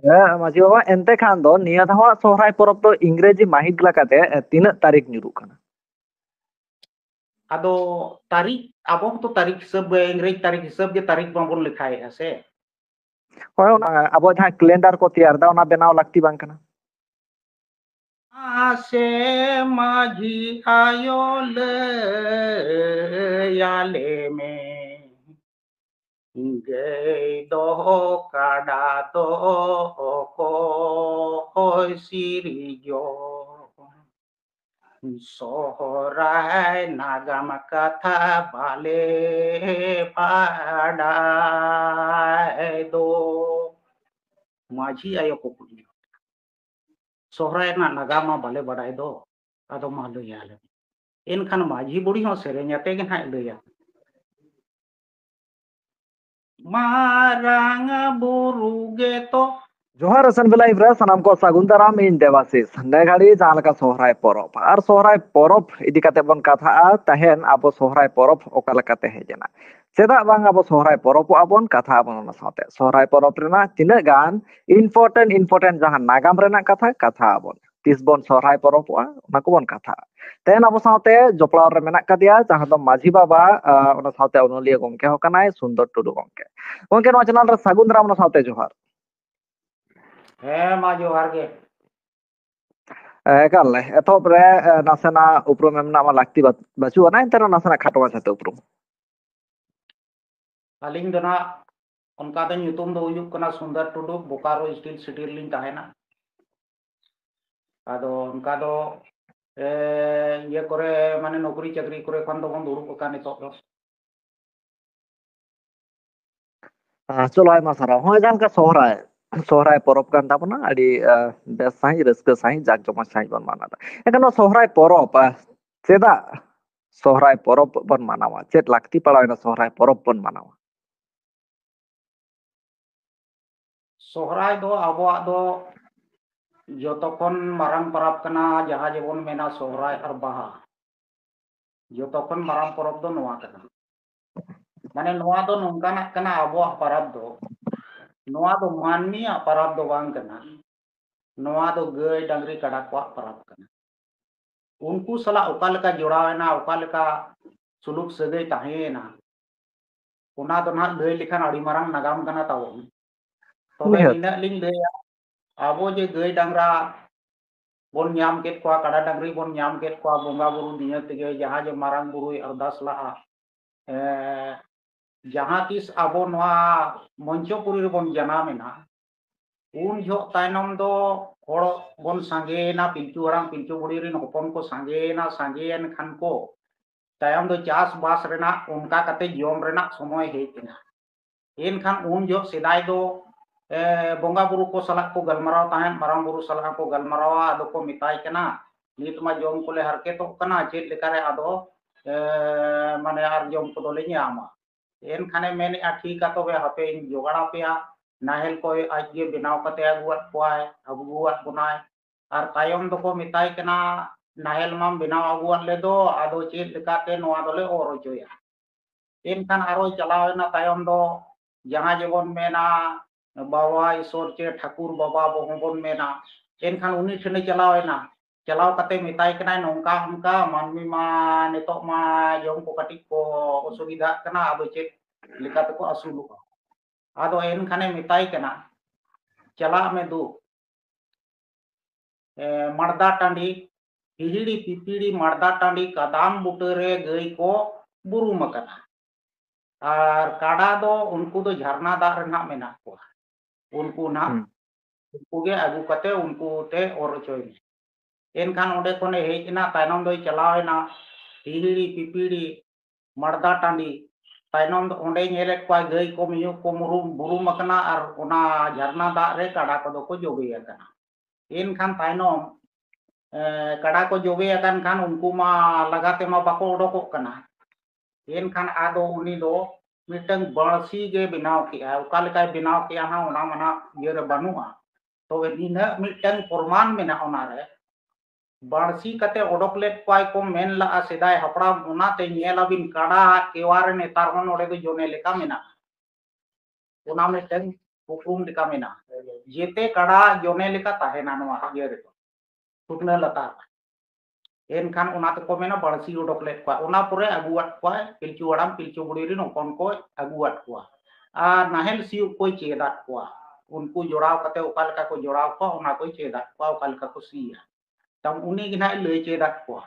माजी बाबा एनते खान दो निया धावा सोहराय परब तो इंग्रेजी माहित लकाते तीना तारीख nyuruh kana Ado tarik abo तो तारीख हिसाब इंग्रेज तारीख हिसाब के तारीख बाबon लिखाए से hoy ona abo jahan calendar ko tiyar da ona benaw lakti bang kana आसे माझी आयो ले याले में गई दो काडा दो को सिरियो सोहराय नागम कथा बाले पाडाय दो माझी आयो को पुनी सोहराय ना नागामा बाले बड़ाय दो अदो मा लैयाले एनखान माझी बुढ़ी हो सेरेंयाते गे हाय लैया मारांग बुरु गे तो जोहार असन बेला इब्रा सनाम को सागुन दाराम इन देवासिस नेगाड़ी जहां लका सोहराय परब और सोहराय परब इदी काते बन कथा तहेन अब सोहराय परब ओका लकाते हेजना चेदा बांग अब सोहराय परब आबन कथा आबन ओना साथे सोहराय परब रेना तिना गान इम्पोर्टेंट जहां नागाम रेना कथा आबन तिस बन सोहराय परब ओना को बन कथा तेन अब साथे जपड़ाव रे मेना कदिया जहां दो माझी बाबा ओना साथे ओनलिया गमके हो कनाय सुंदर टुडू गमके गमके नो चैनल रे सागुन दाराम ओना साथे जोहार मा जोहार गे एकाल एतहब रे नासेना उपरुम एमना मा लाक्ति बाचुआ ना एंते नासेना खाटो माछाते उपरुम अलिंग दना उनका दो ᱧᱩᱛᱩᱢ दो हुयुग कना सुंदर टुडू बोकारो स्टील सिटी लिंग ताहेना आदो उनका दो ये करे माने नौकरी चाकरी करे खान दो बन दुरुब का नितो दो चलो आयमा सारा होय जान का सोहराय सोहराय परब कान ताबना आडी बेस साहि रस्क साहि जाक जमा साहि बन मानादा एखन सोहराय परब चेदा सोहराय परब बन मानावा चेत लाक्ति पड़ावेना सोहराय परब बन मानावा सोहराय दो आबोआ दो जोतोखन मारांग परब कना जहां जेबन मेना सोहराय और बाहा जोतोखन मारांग परब दो नोआ कना माने नोआ दो नोंकाना कना आबोआ परब दो नोआ दो माननीय परब दो बांग कना नोआ दो गय डांगरी कड़ा को परब कना उनको सला ओका लेका जोड़ावेना ओका लेका सुलुक सगै ताहेना ओना दो ना लय लेखान आड़ी मारांग नागाम कना ताबन तबे निहत निना लिंग लया आबो जे गय डांगरा बन ᱧᱟᱢ केत कोआ काड़ा डांगरी बन ᱧᱟᱢ केत कोआ बोंगा बुरु दिया तेगे जहां जे मारांग बुरुई अरदास लाहा जहां तीस आबो नोआ मंचोपुरी रे बन जनामेना उन जो तायनम दो होड़ बन सांगेना पिंचू हराम पिंचू बुढ़ी रिन होपन को सांगेन खान को तायम दो चास बास रेना उनका कते जम रेना समय हेजना एन खान उन जो सेदाय दो बोंगा बुरु को सलाह को गलमराव ताहेन मारांग बुरु सलाह को गलमरावा आदो को मिताय कना नित मा जम को ले हरके तो कना चेत लेकारे आदो माने आर जम को दोले ᱧामा एन खाने मेने आ ठीक आ तबे हपे जोगाड़ा पेया नाहेल को आज ये बनाव कते अगुआत कोआय अगुआत बनाय और तायम दो को मिताय कना नाहेल माम बनाव अगुआत ले दो आदो चेत लेकाते नोआ दोले और जोया एन खान आरो चलावेना तायम दो जहां जेबन मेना बाबा ईश्वर चे ठाकुर बाबा बोहबन मेना एनखान उनी ठेने चलावेना चलाव कते मिताय कना नोंका उनका मानमी मा नितो मा जम को कटी को असुविधा कना आदो चेत लेकाते को असुलुगा आदो एनखाने मिताय कना चला में दू मर्दा टांडी हिहिड़ी पिपिड़ी मर्दा टांडी कदाम बुटरे गई को बुरुम कना और काड़ा दो उनको दो झरना दाग रेना मेना को उनको ना उनको गे अगु कते उनको ते और चोय एनखान ओंडे कोने हेजना तायनम दो चलावेना हिहिड़ी पिपिड़ी मर्दा टांडी तायनम दो ओंडे नेले को गई को मियो को बुरुम कना और ओना झरना दाग रे काड़ा को दो को जोगे कना एनखान तायनम काड़ा को जोगे अकन खान उनको मा लगाते मा बाको ओडोको कना एनखान आदो उनी दो मिटंग बड़सी गे बनाव किया ओका लेकाय बनाव किया हा ओना मना ये रे बनुआ तो इना मिटंग प्रमाण मेना ओना रे बड़सी कते ओडोक ले पाय को मेन ला सेदाय हपड़ा ओना ते नेलाबिन काड़ा केवार नेतार हन ओडे दो जोने लेका मेना ओना मिटंग उपरुम लेका मेना जेते कड़ा जोने लेका ताहेना नोआ इया रे थुकना लतार एनखान उना तको मेना बड़सी उडोक लेट kwa उना पुरे अगुआट kwa पिलचू अड़ाम पिलचू बुढ़ी रे नोपन को अगुआट kwa आ नाहेल सिउ कोई चेदाट kwa उनको जोड़ाव कते ओका लेका को जोड़ाव kwa उना कोई चेदाट kwa ओका लेका को सिया तम उनी गिना लई चेदाट kwa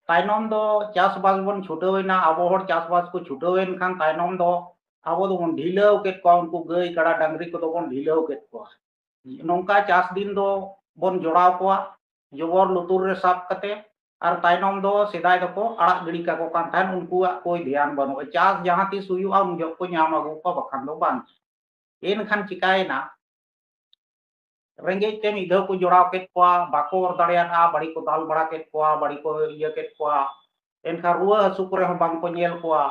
ताइनम दो चासबास बन छुटवेना आबो हर चासबास को छुटवेन खान ताइनम दो आबो दो बन ढिलाव केट kwa उनको गई कड़ा डांगरी को दो बन ढिलाव केट kwa नोंका चास दिन दो बन जोड़ाव kwa जोबर लुतुर रे साब कते और ताइनम दो सेदाय दको अड़ाक गिड़ी का को कान थान उनको कोई ध्यान बनो चास जहां तीस हुयुआ उन जो को ᱧᱟᱢ आगु को बखान दो बांग एन खान चिकायना रेंगे ते मिधो को जोड़ाव केट कोआ बाको और दड़िया बड़ी को दाल बड़ा केट कोआ बड़ी को ये केट कोआ एन खा रुआ हसु करे हो बांग को नेल कोआ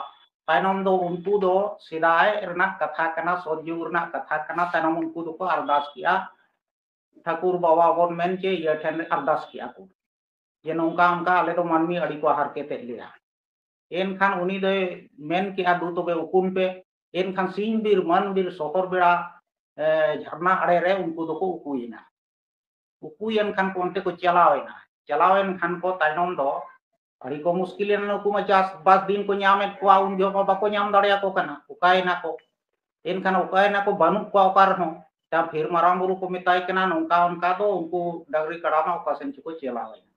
ताइनम दो उनको दो सेदाय रना कथा कना सोजू रना कथा कना ताइनम उनको दो को अरदास किया ठाकुर बाबा बोन मेन के ये ठन अरदास किया को जे नौका उनका आले तो मानमी अड़ी को हार के लिया एन खान उनी दे मेन के आदू तो बे उकुम पे एन खान सिंह बीर मन बीर सोहर बेड़ा झरना अड़े रे उनको दो को उकुइना उकुयन खान को उनते को चलावेन खान को ताइनम दो अड़ी को मुश्किल न उकु मा चास बास दिन को ᱧामे को उन जो बाको ᱧाम दड़िया को कना उकायना को एन खान उकायना को बानु को ओकार हो ता फिर माराम बुरु को मिताई कना नौका उनका दो उनको डगरी कड़ा मा ओका सेन को चलावे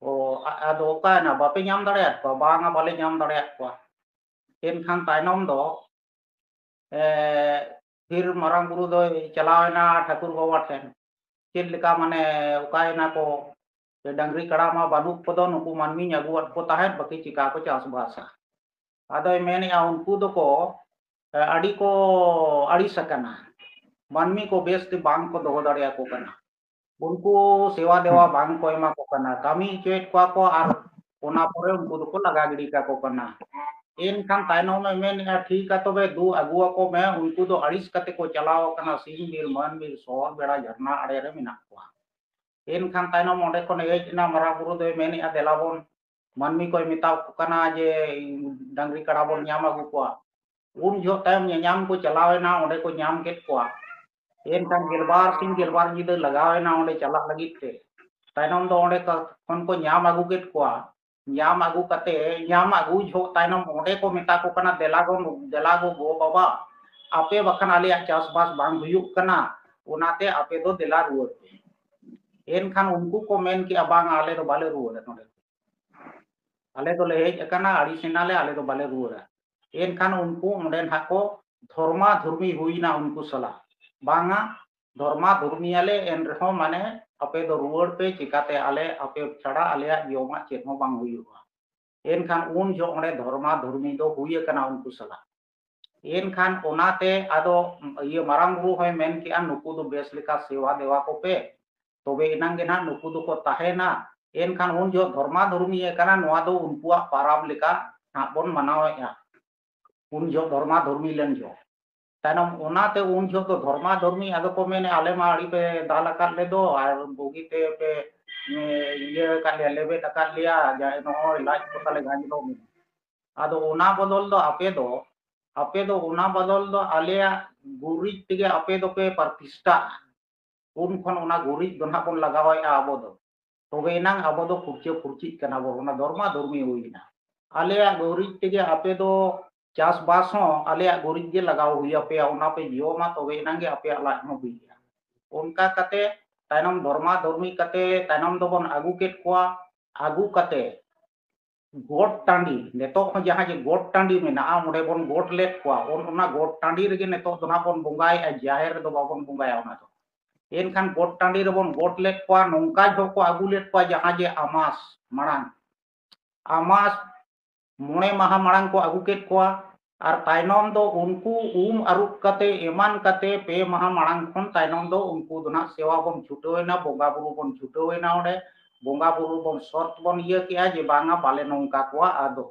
आदो ना बापे ᱧाम दड़िया को बांगा बाले ᱧाम दड़िया को एनखान ताइनम दो फिर माराम गुरु दो चलावेना ठाकुर बाबा ठेन चेद लेका माने उकायना को डंगरी कड़ा मा बानुक को दो नुकु मानमी अगुआट को ताहेन बाकी चिका को चास बासा आदो मेनिया उनको दो को अड़ी को अड़ी सकना मानमी को बेस बांग को दो दड़िया को कना उनको सेवा देवा बांग को एमा को कना कमी चेट को आर ओना परे उनको दो को लगा गिड़ी का को कना एन खान ताइनो में मेन ठीक है तबे दू अगुआ को मैं उनको दो अड़िस कते को चलाव कना सिंह बीर मन बीर सोहर बेड़ा झरना अड़े रे मिना को एन खान ताइनो मोडे को एजना मारा बुरु दो मेन देलाबोन मानमी को मिता कना जे डंगरी कड़ा बोन ᱧाम अगु को उन जो टाइम ᱧाम को चलावेना ओडे को ᱧाम केट को एनखान गेलबार सिंह गेलबार जिदे लगावेना ओडे चला लगित ते ताइनम दो ओडे खन को ᱧाम अगु केट को ᱧाम अगु कते ᱧाम अगु जो ताइनम ओडे को मिता को कना देलागो गो बाबा आपे बखन आलिया चासबास बांग हुयुक कना उनाते आपे दो देला रुवर एनखान उनको को मेन की अबांग आले दो बाले रुवर नोडे आले दो ले हेज कना अड़ी सेनाले आले दो बाले रुवर एनखान उनको ओडे हाको धर्मा धर्मी हुईना उनको सला बांगा धर्मा धर्मियाले एन रहो माने आपे दो रुवर पे चिकाते आले आपे छड़ा आले योमा चेतनो बांग हुयुआ एनखान उन जो ओडे धर्मा धर्मी दो हुई कना उनको सला एनखान ओनाते आदो ये मारांग गुरु होय मेन कि नुकु दो बेस लेका सेवा देवा को पे तबे इनांगे ना नुकु दो को ताहेना एनखान उन जो धर्मा धर्मी कना नोआ दो उनकुआ पाराब लेका ना बोन मनावेया उन जो धर्मा धर्मी लेन जो तानम ओनाते उन जो तो धर्मा धर्मी आदो को मेने आले मा अड़ी पे दाल अकाल ले दो और बोगीते पे ये का लेबे टका लिया जाय नो इलाज को तले गांज दो आदो ओना बदल दो आपे दो ओना बदल दो आलिया गुरिज तिगे आपे दो पे प्रतिष्ठा उन खन ओना गुरिज दोना बन लगावे आबो दो तबे नांग आबो दो फुरची कना बो ओना धर्मा धर्मी हुईना आलिया गुरिज तिगे आपे दो चासबास हो आलिया गुरिज गे लगाव हुई पे ओना पे जियोमा तबे नांगे आपे लाज हो हुईया उनका कते ताइनम धर्मा धर्मी कते ताइनम दो बन आगु केट कोआ आगु कते गोट टांडी नेतो जहां जे गोट टांडी में ना ओडे बन गोट लेट कोआ ओना गोट टांडी रे नेतो दोना बन बुंगाय जाहेर दो बाबन बुंगाय ओना दो एनखान गोट टांडी रे बन गोट लेट कोआ नोंका जो को आगु लेट कोआ जहां जे आमास मारांग आमास मोणे माहा मारांग को आगु केट कोआ और ताइनम दो उनको अरुप कते एमान कते पे माहा मारांग खन ताइनम दो उनको दोना सेवा बन छुटवेना बोंगा बुरु बन छुटवेना ओडे बोंगा बुरु बन शर्त बन ये किया जे बांगा बाले नौका को आदो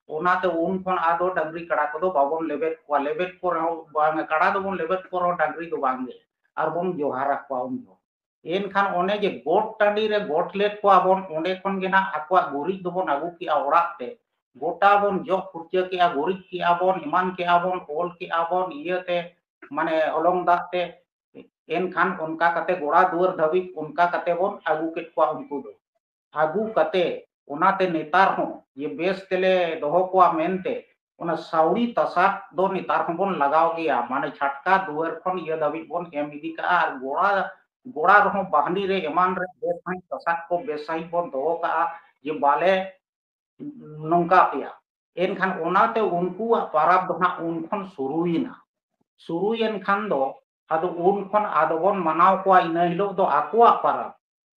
ओनाते उन खन आदो डंगरी कड़ा को दो बाबन लेबेट को बांगा कड़ा दो बन लेबेट को डंगरी दो बांगे और बन जोहारा को उन जो एनखान ओने जे गोट टांडी रे गोट लेट को बन ओंडे खन गेना आकवा गुरिज दो बन आगु की ओड़ाक ते गोटा बन जो फुरचे के गुरिज के बन इमान के बन ओल के बन इयते माने अलंग दाते एनखान उनका कते गोड़ा दुआर धाबी उनका कते बोन आगू के को उनको दो आगू कते उनाते नेतार हो ये बेस तेले दोहो को मेनते उना साउड़ी तसाक दो नेतार हो बोन लगाओ गया माने छटका दुआर खन ये धाबी बोन एम इदी का आर गोड़ा गोड़ा रहो बहनी रे एमान रे बेस हाई तसाक को बेस हाई बोन दोहो का ये बाले नौका पिया एनखान उनाते उनको पाराब दो ना उनखन सुरुइना सुरुयन खान दो आदो उन खन आदो बोन मनाव को इन हिलो दो आकुआ पाराब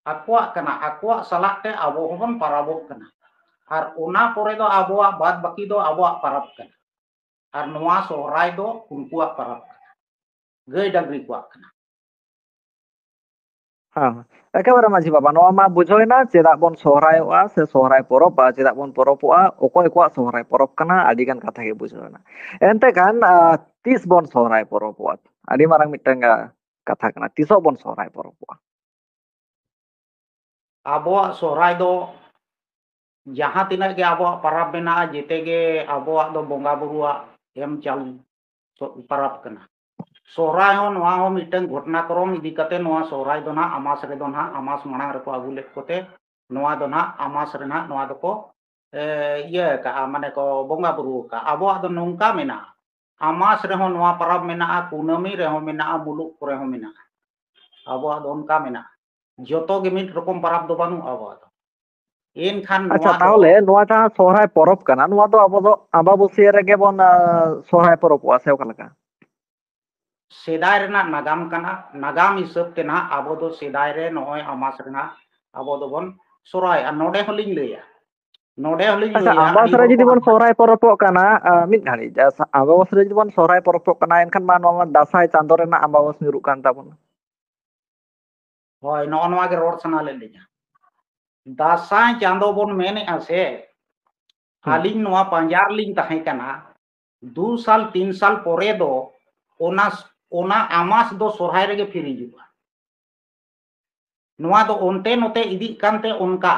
आकुआ कना आकुआ सलाते आबो होबन पाराबो कना आर ओना पोरे दो आबोआ बाद बाकी दो आबोआ पाराब कना आर नोआ सोहराय दो उनकुआ पाराब कना गई डंगरी को कना हाँ एकेबारे माझी बाबा नवा मा बुझोयना चेदा बोन सोहरायोआ से सोहराय परब चेदा बोन परबोआ ओकय को सोहराय परब कना आदि गान कथा गे बुझोयना एनते गान तीस बोन सोहराय परबोआ आदि मारंग मिटंग कथा कना तीसो बोन सोहराय परबोआ आबोआ सोहराय दो जहां तिना के आबोआ पाराब मेना जेते गे आबोआ दो बोंगा बुरुआ एम चालू पाराब कना सोहराय हो नवा हो मिटन घटनाक्रम इदी कते नवा सोहराय दो ना आमास रे दो ना आमास मांग रे को आगु लेट कोते नवा दो ना आमास रे ना नवा दो को ये का माने को बोंगा बुरु का आबो दो नोंका मेना आमास रे हो नवा परब मेना कुनामी रे हो मेना मुलुक रे हो मेना आबो दो उनका मेना जोतो गे मिट रकम परब दो बानु आबो दो एन खान अच्छा नवा दो ताहले नवा जहां सोहराय परब कना नवा दो आबो दो आबाबुसिया रेगे बोन सोहराय परबोआ से ओकलका सेदाय रेना नागाम कना नागाम हिसाब ते ना आबो दो सेदाय रे नय आमास रेना आबो दो बोन सोराय आ नोडे होलिंग लैया नोडे होलिंग अच्छा लैया आमास आडी रे हर जुदी को बोन सोहराय परबोग कना मिद घाड़ी आबाबस रे जुदी बोन सोहराय परबोग कना एनखान मा नवा दासाय चांदो रेना आबाबस निरुक कान ताबोन होय नो नवा गे रोड सना ले लिया दासाय चांदो बोन मेने आसे आलिंग नवा पंजार लिंग ताहे कना 2 साल 3 साल पोरे दो ओना ओना आमास दो सोहराय रे गे फिरी जुआ नवा दो ओनते नोते इदी कानते उनका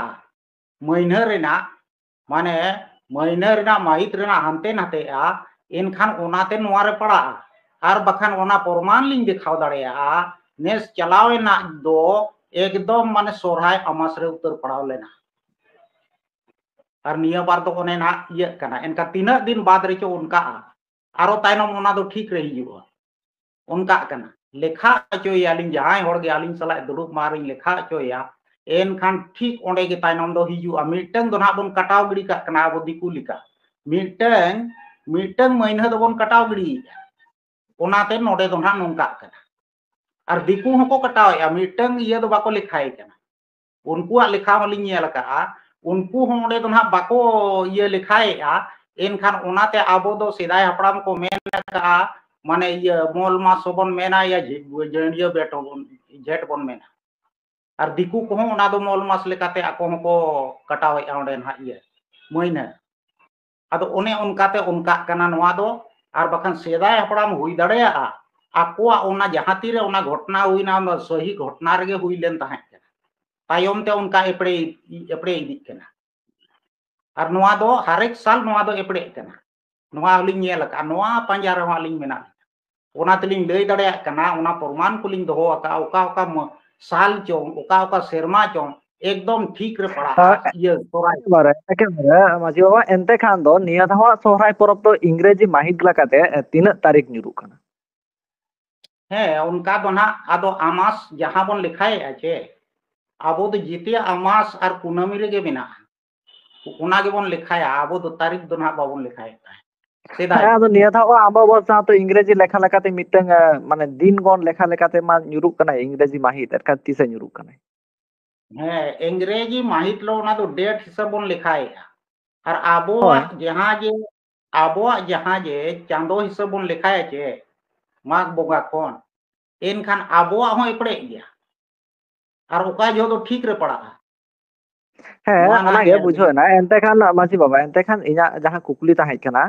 महीना रेना माने महीना रेना माहित रेना हानते नाते आ एनखान ओनाते नवा रे पड़ा आर बखान ओना प्रमाण लिंग दिखाव दाड़ेया नेस चलावे ना दो एकदम माने सोहराय आमास रे उतर पड़ाव लेना और निया बार तो ओने ना ये कना एनका तीना दिन बाद रे चो उनका आरो तायनम ओना दो ठीक रही जुआ उनका कना लेखा चोया लिंग जहां होड़ गे आलिंग सला दुड़ुब मारिंग लेखा चोया एनखान ठीक ओंडे गे तायनम दो हिजुआ मिटंग दो ना बोन कटाव गिड़ी का कना अब दिकु लिका मिटंग मिटंग महीना दो बोन कटाव गिड़ी ओनाते नोडे दो ना नोंका कना और दिकु हको कटाव मिटंग ये दो बाको लिखाय कना उनको लेखा हलिंग नेल का उनको होंडे दो ना बाको ये लिखाएगा एनखान ओनाते आबो दो सिदाय हपड़ाम को मेन का माने ये मोल मास बन मेना या जणिया बेटो बन जेट बन मेना और दिकु को ओना दो मोल मास लेकाते आको हको कटावे ओंडे ना ये महीना आदो ओने उनकाते उनका कना नवा दो और बखान सिदाय हपड़ाम हुई दड़ेया आकोआ ओना जहां तीरे ओना घटना हुईना सही घटना रे हुई लेन ताहे तायम ते उनका एपड़े एपड़े इदी कना और नवा दो हरेक साल नवा दो एपड़े कना नवा लिंग नेल का नवा पंजा रे लिंग मेना ओना तलिंग लई दड़ेया कना ओना प्रमाण को लिंग दोहो का ओका ओका साल चों ओका सेरमा चों एकदम ठीक रे पड़ा ये सोराय एकेबारे माझी बाबा एनते खान दो निया धावा सोहराय परब दो इंग्रेजी माहित लकाते तीना तारीख निरुक कना है उनका दो ना आदो आमास जहां बन लिखाए आचे आबो दो जिते आमास और कुनामी रे गे मेना ओना गे बन लिखाया आबो दो तारीख दो ना बाबन लिखाए सेदाय हाँ निया धावा आबाबस जहां तो इंग्रेजी लेखा लेकाते मिटंग माने दिन गन लेखा लेकाते मा निरुक कना इंग्रेजी माहित एरका तीसे निरुक कना है अंग्रेजी माहित लो ना दो डेट हिसाब बन लिखाए और होय आबोआ जहां जे चांदो हिसाब बन लिखाए चे माघ बोगा कोन एनखान आबोआ हो एपड़े गया और ओका जो तो ठीक रे पड़ा नवा ना हाँ बुझोना एनते खान माझी बाबा एनते खान इना जहां कुकली ताहे कना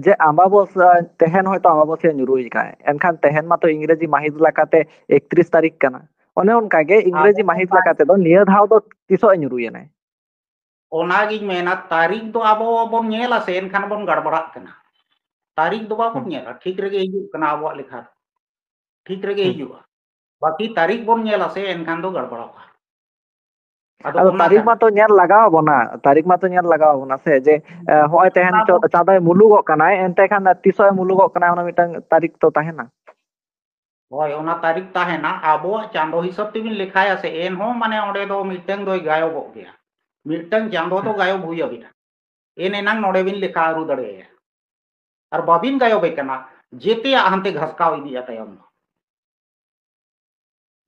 जे आम्बाबस तेहन होय तो आम्बाबस रुई का एनखान तेहन मा तो इंग्रेजी माहित लकाते 31 तारीख कना ओने उनका गे इंग्रेजी माहित लकाते दो निया धाव दो तिसो रुयना ओनागी मेना तारीख दो आबो बन नेला से एनखान बन गड़बड़ा कना तारीख दो बाबो नेला ठीक रेगे हिजु कना आबो लेखा ठीक रेगे हिजुआ बाकी तारीख बोन नेला से एनखान दो गड़बड़ावा आदो ᱟᱫᱚ ओना ᱛᱟᱹᱨᱤᱠᱷ काना ᱢᱟᱛᱚ ᱧᱮᱞ ᱞᱟᱜᱟᱣ ᱵᱚᱱᱟ, ᱛᱟᱹᱨᱤᱠᱷ ᱢᱟᱛᱚ ᱧᱮल ᱞᱟᱜᱟᱣ ᱵᱚᱱᱟ ᱥᱮ ᱡᱮ ᱦᱚᱸᱜᱼᱚᱭ ᱛᱮᱦᱮᱧ ओना दो ᱪᱟᱸᱫᱚᱭ ᱢᱩᱞᱩᱜᱚᱜ ᱠᱟᱱᱟᱭ, ᱮᱱᱛᱮ ᱠᱷᱟᱱ ᱛᱤᱥᱚᱜ ᱢᱩᱞᱩᱜᱚᱜ ᱠᱟᱱᱟᱭ ᱚᱱᱟ ᱢᱤᱫᱴᱟᱝ ᱛᱟᱹᱨᱤᱠᱷ ᱛᱚ ᱛᱟᱦᱮᱱᱟ। होय ओना तारीख ताहेना आबो चांदो हिसाब तेबिन लेखाया से एन हो माने ओंडे दो मिटंग दोय गायबोग गया मिटंग चांदो तो गायब हुई अबिना एन एनांग नोडे बिन लेखा आरु दड़ेया और बाबिन गायबे कना जेते हांते घसकाव इदिया तायम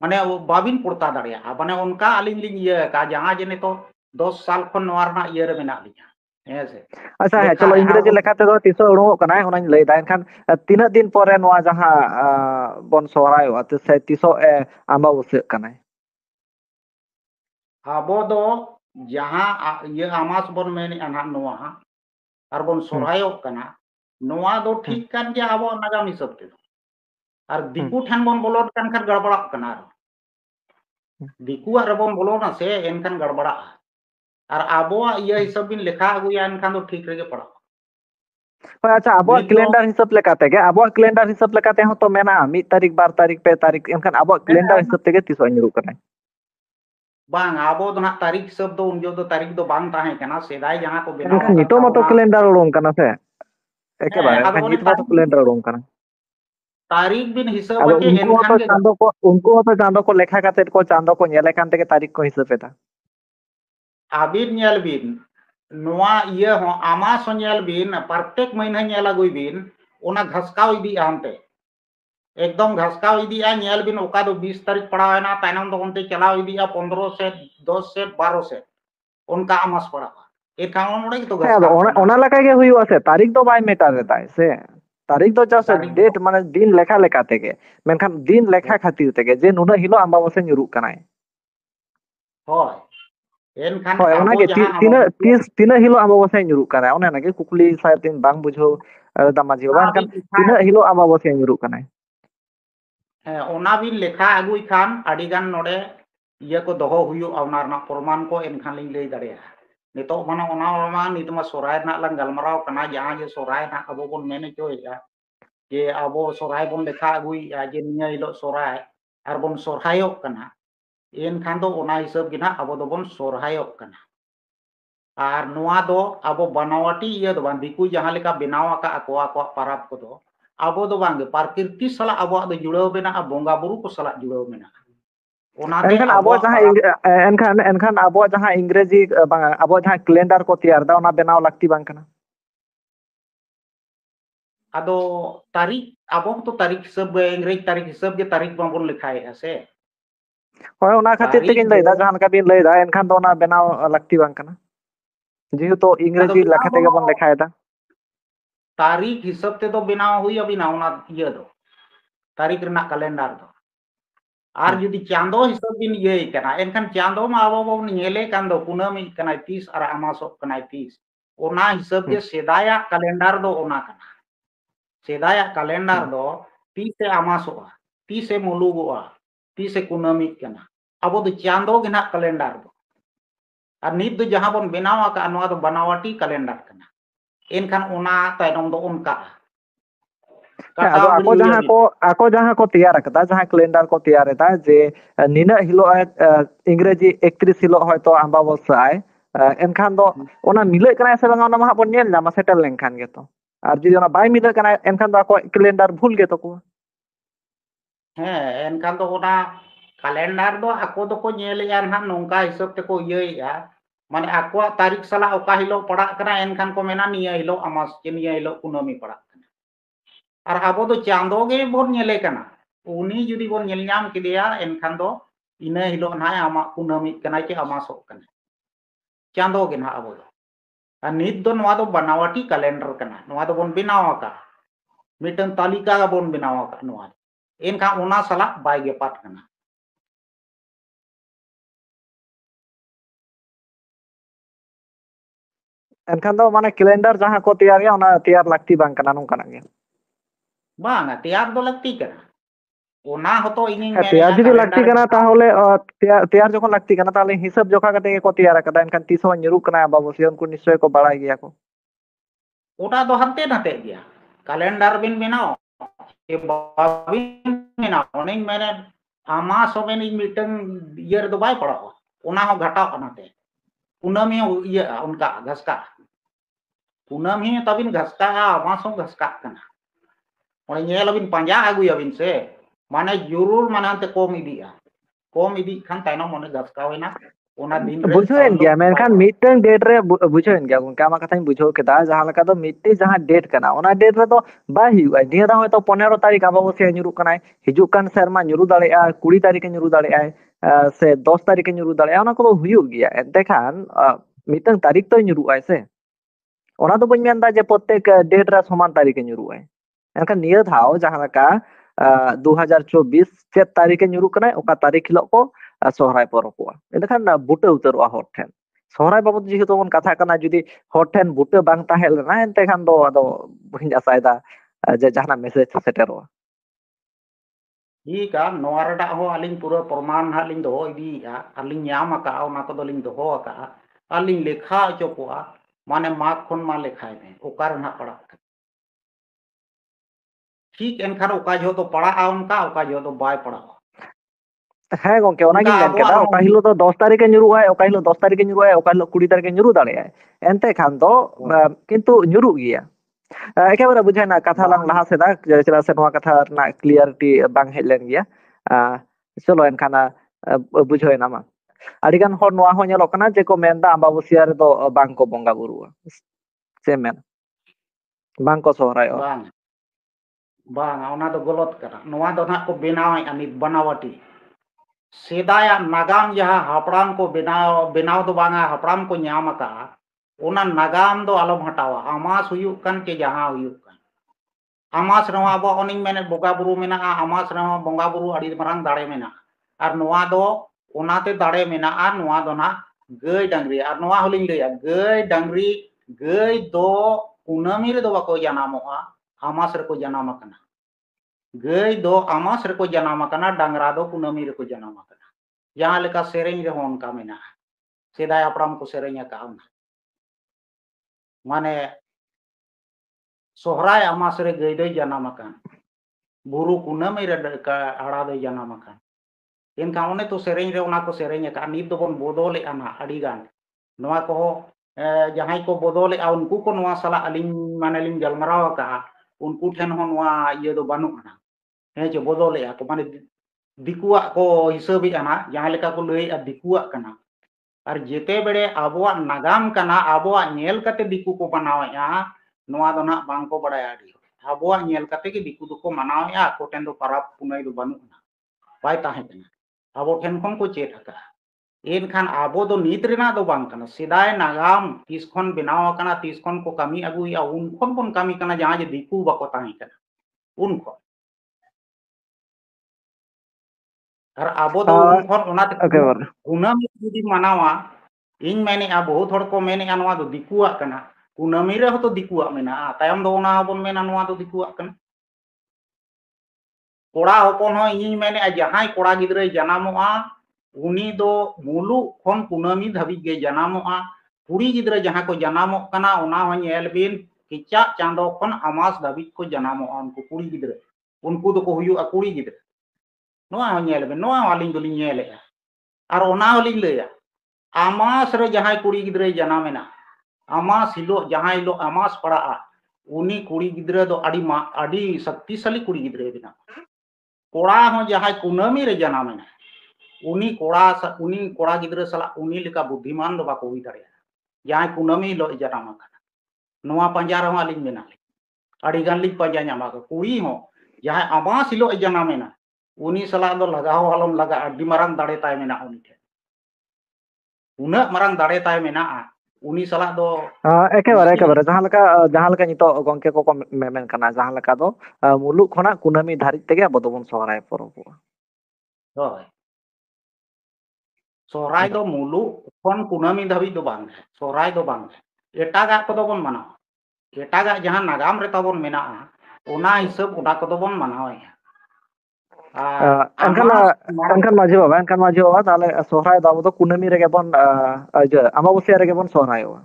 माने बाबिन पुरता दड़ेया माने उनका अलिंग लिंग ये का जहां जे ने तो 10 साल खन नोवार ना ये रे मेना लिया हे से ᱟᱪᱪᱷᱟ ᱦᱮᱸ लेखा ᱪᱚᱞᱚ है ᱤᱝᱨᱮᱡᱤ ᱞᱮᱠᱟ ᱛᱮᱫᱚ ᱛᱤᱥᱚᱜ ᱩᱰᱩᱝᱚᱜ ᱠᱟᱱᱟᱭ ᱚᱱᱟᱧ ᱞᱟᱹᱭᱫᱟ, ᱮᱱᱠᱷᱟᱱ ᱛᱤᱱᱟᱹᱜ ᱫᱤᱱ ᱯᱚᱨᱮ ᱱᱚᱣᱟ ᱡᱟᱦᱟᱸ ᱵᱚᱱ ᱥᱚᱦᱨᱟᱭᱚᱜᱼᱟ ᱥᱮ ᱛᱤᱥᱚᱜ ᱟᱢᱵᱟᱵᱟᱹᱥᱭᱟᱹᱜ ᱠᱟᱱᱟᱭ? आबो दो जहां ये आमास बन मेने अना नोवा और बन सोरायो कना नोवा दो ठीक कान गया आबो नागाम हिसाब ते और दिकु ठन बन बोलोट कान खान गड़बड़ा कना दिकु आर बन बोलो ना से एनखान गड़बड़ा और आबो ये हिसाब बिन लेखा अगुया एनखान दो ठीक रेगे पड़ा ᱟᱪᱪᱷᱟ ᱟᱵᱚᱣᱟᱜ ᱱᱤᱛ ᱫᱚ ᱠᱮᱞᱮᱱᱰᱟᱨ ᱦᱤᱥᱟᱹᱵ ᱞᱮᱠᱟ ᱛᱮᱜᱮ, ᱟᱵᱚᱣᱟᱜ ᱠᱮᱞᱮᱱᱰᱟᱨ ᱦᱤᱥᱟᱹᱵ ᱞᱮᱠᱟ ᱛᱮᱦᱚᱸ ᱛᱚ ᱢᱮᱱᱟᱜᱼᱟ 1 ᱛᱟᱹᱨᱤᱠᱷ 2 ᱛᱟᱹᱨᱤᱠᱷ 3 ᱛᱟᱹᱨᱤᱠᱷ, ᱮᱱᱠᱷᱟन ᱟᱵᱚᱣᱟᱜ ᱠᱮᱞᱮᱱᱰᱟर ᱦᱤᱥᱟᱹᱵ ᱛᱮᱜᱮ ᱛᱤᱥᱚᱜ ᱧᱩᱨᱩᱜ ᱠᱟᱱᱟᱭ? बांग आबो दो ना तारीख हिसाब दो उन जो दो तारीख दो बांग ताहे कना सेदाय जहां को बनाव ᱮᱱᱠᱷᱟन आका ᱱᱤᱛᱚᱜ ᱢᱟᱛᱚ ताबोना ᱠᱮᱞᱮᱱᱰᱟर ᱩᱰᱩᱝ ᱠᱟᱱᱟ ᱥᱮ ᱮᱠᱮᱵᱟᱨᱮ, ᱟᱫᱚ ᱮᱱᱠᱷᱟन ᱚᱱᱮ ᱱᱤᱛ ᱢᱟᱛᱚ ᱠᱮᱞᱮᱱᱰᱟᱨ ᱩᱰᱩᱝ ᱠᱟᱱᱟ। तारीख बिन हिसाब ᱟᱫᱚ बचे एनखान के उनको हतो चांदो को लेखा काते को चांदो को ñele kan tege तारीख को हिसाब एदा। आबिन ñel बिन नोआ ये हो आमा सो ñel बिन प्रत्येक महीना ñel अगुई बिन ओना घसकाव इदी आनते एकदम घसकाव इदी आ ñel बिन ओका दो 20 तारीख पड़ावेना ताइनम दो उनते चलाव इदी आ 15 से 10 से 12 से उनका आमास पड़ा ए काउन उड़े तो ᱦᱮᱸ ᱟᱫᱚ घसकाव कना ᱚᱱᱟ ᱞᱮᱠᱟ ᱜᱮ ᱦᱩᱭᱩᱜᱼᱟ ᱥᱮ, तारीख ᱫᱚ ᱵᱟᱭ ᱢᱮᱴᱟᱨ ᱮᱫᱟᱭ ᱥᱮ, तारीख ᱫᱚ ᱡᱟᱥᱴ तारीख ᱰᱮᱴ ᱢᱟᱱᱮ ᱫᱤᱱ ᱞᱮᱠᱷᱟ ᱞᱮᱠᱟ ᱛᱮᱜᱮ, ᱢᱮᱱᱠᱷᱟन ᱫᱤᱱ ᱞᱮᱠᱷᱟ ᱠᱷᱟᱹᱛᱤᱨ ᱛᱮᱜᱮ ᱡᱮ ᱱᱩᱱᱟᱹᱜ ᱦᱤᱞᱳᱜ ᱟᱢᱵᱟᱵᱟᱹᱥᱭᱟᱹ ᱧᱩᱨᱩᱜ ᱠᱟᱱᱟय। होय एनखान ᱦᱳᱭ आबो ᱚᱱᱟᱜᱮ जहां ᱛᱤᱱᱟᱹᱜ ᱦᱤᱞᱳᱜ ᱟᱢᱵᱟᱵᱟᱹᱥᱭᱟᱹ ᱧᱩᱨᱩᱜ ᱠᱟᱱᱟᱭ ᱚᱱᱮ ᱚᱱᱟᱜᱮ ᱠᱩᱠᱞᱤ ᱥᱟᱭᱛᱤᱧ ᱵᱟᱝ ᱵᱩᱡᱷᱟᱹᱣ ᱫᱟ ᱢᱟᱹᱡᱷᱤ ᱵᱟᱵᱟ, ᱮᱱᱠᱷᱟन ᱛᱤᱱᱟᱹᱜ ᱦᱤᱞᱳᱜ ᱟᱢᱵᱟᱵᱟᱹᱥᱭᱟᱹ ᱧᱩᱨᱩᱜ ᱠᱟᱱᱟᱭ? है ओना बिन लेखा अगुई खान अड़ी गान नोडे ये को दोहो हुयो ओना रना प्रमाण को एनखान लिंग लई दाड़ेया नितो माने ओना मा नितमा सोराय ना लंग गलमराव कना जहां जे सोराय ना अबो बोन मेने चोया जे अबो सोराय बोन लेखा अगुई जे निया हिलो सोराय आर बोन सोरहायो कना एनखान दो ओना हिसाब गिना अबो दो बोन सोरहायो कना और नोआ दो अबो बनावटी ये दो बान दिकु जहां लेका बनाव आका अको अको पाराब को दो आबो दो बांगे प्रकृति सला अबो दो जुड़ाव मेना बोंगा बुरु को सला जुड़ाव मेना ओनाते एनखान अबो आबो जहां पाराब एनखान आबो जहां इंग्रेजी आबो जहां कैलेंडर को तैयार दा ओना बनाव लाक्ति बांग कना। आदो तारीख आबो तो तारीख हिसाब इंग्रेज तारीख हिसाब के तारीख बाबन लिखाए है से होय ओना खातिर तारीख तेगिन दो लैदा जहां का बिन लैदा, एनखान दो ओना बनाव लाक्ति बांग कना जेहेतु आदो इंग्रेजी बनाव लेखा दो तेगे बोन लेखायदा। तारीख हिसाब ते तो बनाव हुई अभी ना ओना ये दो तारीख रना कैलेंडर दो और जुदी चांदो हिसाब बिन ये कना एनखान चांदो मा आबो बोन नेले कान दो कुनामी कना 30 और अमासो कना 30 ओना हिसाब जे सेदाया कैलेंडर दो ओना कना सेदाया कैलेंडर दो 30 से अमासोआ 30 से मुलुगोआ 30 से कुनामी कना अबो दो चांदो गे ना कैलेंडर दो और नित दो जहां बोन बनाव आका नोआ दो बनावटी कैलेंडर कना एनखान ओना तायनम दो उनका ᱟᱫᱚ कटाव गिड़ी हुई अभी ᱟᱠᱚ ᱡᱟᱦᱟᱸ ᱠᱚ ᱛᱮᱭᱟर ᱟᱠᱟᱫᱟ, ᱡᱟᱦᱟᱸ ᱠᱮᱞᱮᱱᱰᱟᱨ ᱠᱚ ᱛᱮᱭᱟर ᱮᱫᱟ ᱡᱮ ᱱᱤᱱᱟᱹᱜ ᱦᱤᱞᱳᱜ ᱤᱝᱨᱮᱡᱤ 31 ᱦᱤᱞᱳᱜ ᱦᱚᱭᱛᱳ ᱟᱢᱵᱟᱵᱟᱹᱥᱭᱟᱹ ᱮᱱᱠᱷᱟन ᱫᱚ ᱚᱱᱟ ᱢᱤᱞᱟᱹᱜ ᱠᱟᱱᱟ ᱥᱮ ᱵᱟᱝ ᱚᱱᱟ ᱢᱟ ᱦᱟᱸᱜ ᱵᱚᱱ ᱧᱮᱞ ᱧᱟᱢᱟ ᱥᱮᱴᱮᱨ ᱞᱮᱱᱠᱷᱟन ᱜᱮᱛᱚ, ᱟᱨ ᱡᱩᱫᱤ ᱚᱱᱟ ᱵᱟᱭ ᱢᱤᱞᱟᱹᱜ ᱠᱟᱱᱟ ᱮᱱᱠᱷᱟन ᱫᱚ ᱟᱠᱚᱣᱟᱜ ᱠᱮᱞᱮᱱᱰᱟᱨ ᱵᱷᱩᱞ ᱜᱮ ᱛᱟᱠᱚᱣᱟ। हैं एनखान दो ओना कैलेंडर दो आको दो को नेलेया ना नोंका हिसाब ते को इयेया माने आको तारीख सला ओका हिलो पड़ा कना एनखान को मेना निया हिलो अमास के निया हिलो कुनामी पड़ा कना और आबो दो चांदो गे बोन नेले कना उनी जुदी बोन नेल नाम किदिया एनखान दो इना हिलो ना आमा कुनामी कना के अमासो कना चांदो गे ना आबो दो और नित दो नवा दो बनावटी कैलेंडर कना नवा दो बोन बनाव आका मिटन तालिका बोन बनाव आका नवा एनखान ओना सला बाय गे पाट कना एनखान दो माने कैलेंडर जहां को तैयार गया ओना तैयार लाक्ति बांग कना नोंकानाग गे। बांगा तैयार दो लगती कना ओना होतो इनिंग ᱦᱮᱸ मेने ᱛᱮᱭᱟᱨ ᱡᱩᱫᱤ ᱞᱟᱹᱠᱛᱤ कैलेंडर ᱠᱟᱱᱟ ᱛᱟᱦᱚᱞᱮ ᱛᱮᱭᱟर ᱡᱚᱠᱷᱚᱱ ᱞᱟᱹᱠᱛᱤ ᱠᱟᱱᱟ ᱛᱟᱦᱚᱞᱮ ᱦᱤᱥᱟᱹᱵ ᱡᱚᱠᱷᱟ ᱠᱟᱛᱮ ᱜᱮᱠᱚ ᱛᱮᱭᱟर ᱟᱠᱟᱫᱟ, ᱮᱱᱠᱷᱟन ᱛᱤᱥ ᱦᱚᱸ ᱧᱩᱨᱩᱜ ᱠᱟᱱᱟ ᱟᱢᱵᱟᱵᱟᱹᱥᱭᱟᱹ उनको निश्चय को बाड़ाय गया को। ओटा दो हंते नते गया कैलेंडर बिन बनाओ ये बाबिन बनाओ नहीं मैंने Amas somen ini miteng year do bay paro. Una ho gata anate. Kunami ho iya unka gaska. Kunami tabin gaska amas ho gaska kana. Oleh nyela bin panja agu ya bin se. Mana jurul mana ante komedi ya. Komedi kan taino mone gaska wena. Ona din re बुझेन गया saldo bay मेनखान paro. Meeting date रे बुझेन गया उनका मा कथा बुझो केदा जहां लका दो मिट्टी जहां डेट कना ओना डेट रे तो बाय हुआ निया दा होतो 15 तारीख अमावस्या nyuru kanai hijuk kan serma nyuru dalea 20 तारीख nyuru dalea se 10 तारीख nyuru dalea ona ko huyuk gया ente khan mitang तारीख तो nyuru ai se ona do bañ menda je प्रत्येक डेट रे समान तारीख nyuru ai enkan niya dhao जहां लका 2024 चेत तारीख nyuru kanai oka तारीख हिलो को सोहराय परोबोआ एंडखान बुटे उतरोआ हर ठेन सोहराय बाबद जेहेतु बन कथा कना जुदी हर ठेन बुटे बांग ताहेल ना एंते खान दो अदो बहिन आसायदा जे जहाना message सेटेरोआ Ika noara da ho aling pura perman haling doho idi ya aling nyama ka au na ko doling doho ka aling lekha chokoa mane mak khon ma lekha me okar na pada ठीक एनखान ओका जो तो पड़ा आ उनका ओका जो तो bye पड़ा ᱦᱮᱸ ᱜᱚᱝᱠᱮ उनका ᱚᱱᱟᱜᱤᱧ ᱢᱮᱱ अबो ᱠᱮᱫᱟ ᱚᱠᱟ ᱦᱤᱞᱳᱜ ᱫᱚ 10 ᱛᱟᱹᱨᱤᱠᱷᱮ ᱧᱩᱨᱩᱜᱼᱟᱭ ᱚᱠᱟ ᱦᱤᱞᱳᱜ 10 ᱛᱟᱹᱨᱤᱠᱷᱮ ᱧᱩᱨᱩᱜᱼᱟᱭ ᱚᱠᱟ ᱦᱤᱞᱳᱜ 20 ᱛᱟᱹᱨᱤᱠᱷᱮ ᱧᱩᱨᱩ ᱫᱟᱲᱮᱭᱟᱜᱼᱟᱭ ᱮᱱᱛᱮ ᱠᱷᱟᱱ ᱫᱚ ᱠᱤᱱᱛᱩ ᱧᱩᱨᱩᱜ ᱜᱮᱭᱟ एकेबारे बुझाइना कथा लांग लहा सेदा चला से नोआ कथा ना क्लियरिटी बांग हेज लेन गया चलो एनखान बुझाइना मा अडिगान हर नोआ हो नेलो कना जे को मेनदा अम्बाबसिया रे दो बांग को बोंगा बुरुआ से मेन बांग को Sohrai bang bang ona do golot kana noa do na ko benaw ani banawati sedaya nagam jaha hapram ko benaw do banga hapram ko nyama ka ona nagam do alom hatawa amas huyuk kan ke jaha huyuk kan amas rawa abo oning mene boga buru mena amas rawa bonga buru adi marang dare mena ar noa do onate dare mena ar noa do na gay dangri ar noa holing leya gay dangri gay do kunami re do bako janamoa amas re ko janama kana gay do amas re ko janama kana dangra do kunami re ko janama kana jahan leka sereng re hon ka mena sedai apram ko serenya ka mane sohrai amas re gay do janama kana buru kunami re ka ara do janama kana एनखान ओने तो सेरेंग रे ओना को सेरेंग का नित दोबन बदले आना अड़ी गान नोआ को जहां को बदले आ उनको को नोआ सला अलिंग माने लिंग जलमराव का उनको ठेन हो नोआ ये दो बानु ना हे जे बदले आ को माने दिकुआ को हिसाबी आना जहां लेका को लई आ दिकुआ कना और जेते बेड़े आबोआ नागाम कना आबोआ नेल कते दिकु को बनावया नोआ दो ना बांग को बड़ाया डी आबोआ नेल कते के दिकु को मनावया को टेन दो परब पुनई दो बानु ना बाय ताहे कना abo ठेन खन को चेत अका एनखान आबो दो नीत रेना दो बांग कना सिदाय नागाम तीस खन बनाव कना तीस खन को कमी अगुया उन खन बन कमी कना जहां जे दिकु बको ताहे कना उन खन और आबो दो उन खन ओनाते एकेबारे कुनामी जुदी मानावा इन मेने आ बहुत हड़ को मेने नोआ दो दिकुआ कना कुनामी रे हो तो दिकुआ मेना तायम दो ओना बन मेना नोआ दो दिकुआ कना कोड़ा हपन हो इन मेने जहां कोड़ा गिद्रे जनामोआ उनी दो मुलु खन कुनामी धाबी गे जनामोआ कुड़ी गिद्रे जहां को जनामो कना ओना हो नेल बिन किचा चांदो खन अमास धाबी को जनामोआ उनको कुड़ी गिद्रे उनको दो को हुयु कुड़ी गिद्रे नोआ हो नेल बिन नोआ वालिंग दोलिंग नेले और ओना होलिंग लेया अमास रे जहां कुड़ी गिद्रे जनामेना अमास हिलो जहां हिलो अमास पड़ा उनी कुड़ी गिद्रे दो अड़ी शक्तिशाली कुड़ी गिद्रे बिना कोड़ा हो जहां कुनामी रे जनामेना उनी कोड़ा गिद्रे सला उनी लेका बुद्धिमान दो बाको हुई दाड़े जहां कुनामी लो जनामा kana नोआ पंजा रे आलिंग मेना अड़ी गान लिंग पंजा ᱧᱟᱢᱟ कुड़ी हो जहां अमास हिलो जनामेना उनी सला दो लगाव आलम लगा अड़ी मारंग दाड़े ताय मेना उनी ठे उना मारंग दाड़े ताय मेना उनी सला दो एकेबारे मुश्किल एकेबारे जहां लका नितो गंके को मेन कना जहां लका दो मुलुक खना कुनामी धारित तेगे अब दोबन सोहराय परोबोआ होय सोहराय दो मुलु खन कुनामी धाबी दो बांग सोहराय दो बांग एटागा को दो बन मनाव एटागा जहां नागाम रे ताबन मेना ओना हिसाब ओना को दो बन मनाव एनखान माझी बाबा ताले सोहराय दाबो तो कुनामी रेगे बन अमाबस्या रेगे बन सोहरायोआ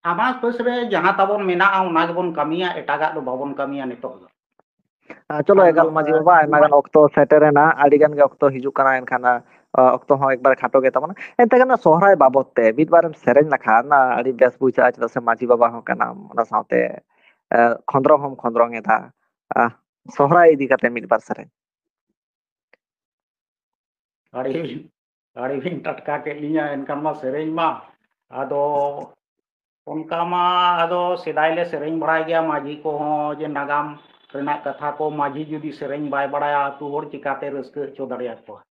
आमास पस रे जहां ताबन मेना ओना गेबन कमिया एटागा दो बाबन कमिया नितो चलो ᱟᱨ एगाल माझी बाबा आयमा गान ऑक्तो सेटेरेना आड़ी गान गे ऑक्तो हिजु कना एनखान ऑक्तो हो एक बार खाटो गे तमन एते गान सोहराय बाबत ते मिद बारम सेरेन लखा ना आड़ी बेस बुझा चदा से माझी बाबा हो कना ओना साथे खंद्रंग हम खंद्रंग एदा सोहराय इदी काते मिद बार सेरेन ᱟᱹᱰᱤ ᱵᱤᱱ ᱴᱟᱴᱠᱟ ᱠᱮᱫ ᱞᱤᱧᱟ ᱮᱱᱠᱷᱟᱱ ᱢᱟ ᱥᱮᱨᱮᱧ ᱢᱟ ᱟᱫᱚ ᱚᱱᱠᱟ ᱢᱟ ᱟᱫᱚ ᱥᱮᱫᱟᱭ ᱞᱮ ᱥᱮᱨᱮᱧ ᱵᱟᱲᱟᱭ ᱜᱮᱭᱟ ᱢᱟᱹᱡᱷᱤ ᱠᱚᱦᱚᱸ ᱡᱮ ᱱᱟᱜᱟᱢ ᱨᱮᱱᱟᱜ ᱠᱟᱛᱷᱟ ᱠᱚ ᱢᱟᱹᱡᱷᱤ ᱡᱩᱫᱤ ᱥᱮᱨᱮᱧ ᱵᱟᱭ ᱵᱟᱲᱟᱭᱟ ᱟᱛᱳ ᱦᱚᱲ ᱪᱤᱠᱟᱛᱮ ᱨᱟᱹᱥᱠᱟᱹ ᱦᱚᱪᱚ ᱫᱟᱲᱮᱭᱟᱠᱚᱣᱟ